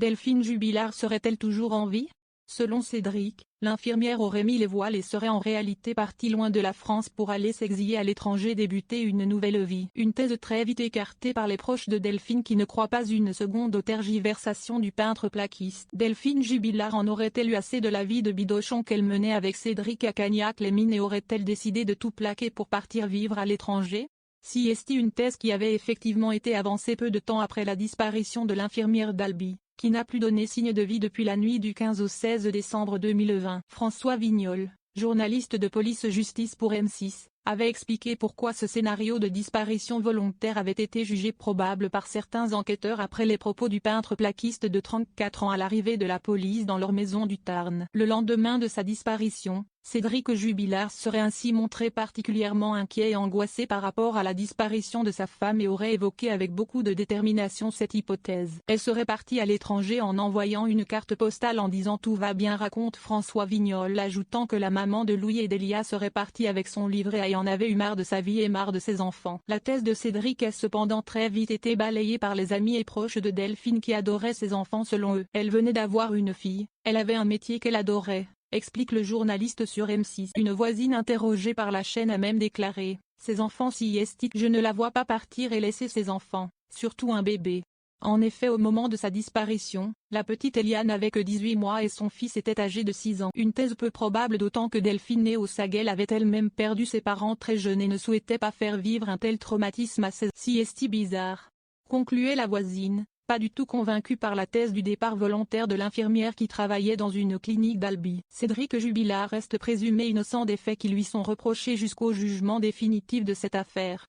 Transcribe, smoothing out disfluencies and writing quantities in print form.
Delphine Jubilard serait-elle toujours en vie? Selon Cédric, l'infirmière aurait mis les voiles et serait en réalité partie loin de la France pour aller s'exiler à l'étranger, débuter une nouvelle vie. Une thèse très vite écartée par les proches de Delphine qui ne croient pas une seconde aux tergiversations du peintre plaquiste. Delphine Jubilard en aurait-elle eu assez de la vie de bidochon qu'elle menait avec Cédric à Cagnac-les-Mines et aurait-elle décidé de tout plaquer pour partir vivre à l'étranger? Si est une thèse qui avait effectivement été avancée peu de temps après la disparition de l'infirmière d'Albi, qui n'a plus donné signe de vie depuis la nuit du 15 au 16 décembre 2020. François Vignol, journaliste de police-justice pour M6, avait expliqué pourquoi ce scénario de disparition volontaire avait été jugé probable par certains enquêteurs après les propos du peintre plaquiste de 34 ans à l'arrivée de la police dans leur maison du Tarn. Le lendemain de sa disparition, Cédric Jubilard serait ainsi montré particulièrement inquiet et angoissé par rapport à la disparition de sa femme et aurait évoqué avec beaucoup de détermination cette hypothèse. Elle serait partie à l'étranger en envoyant une carte postale en disant tout va bien, raconte François Vignol, ajoutant que la maman de Louis et d'Elia serait partie avec son livret A et en avait eu marre de sa vie et marre de ses enfants. La thèse de Cédric a cependant très vite été balayée par les amis et proches de Delphine qui adoraient ses enfants selon eux. Elle venait d'avoir une fille, elle avait un métier qu'elle adorait, explique le journaliste sur M6. Une voisine interrogée par la chaîne a même déclaré « Ses enfants si estiques, je ne la vois pas partir et laisser ses enfants, surtout un bébé ». En effet, au moment de sa disparition, la petite Elia n'avait que 18 mois et son fils était âgé de 6 ans. Une thèse peu probable d'autant que Delphine née au Saguel avait elle-même perdu ses parents très jeunes et ne souhaitait pas faire vivre un tel traumatisme à ses si bizarre. Concluait la voisine, pas du tout convaincue par la thèse du départ volontaire de l'infirmière qui travaillait dans une clinique d'Albi. Cédric Jubilard reste présumé innocent des faits qui lui sont reprochés jusqu'au jugement définitif de cette affaire.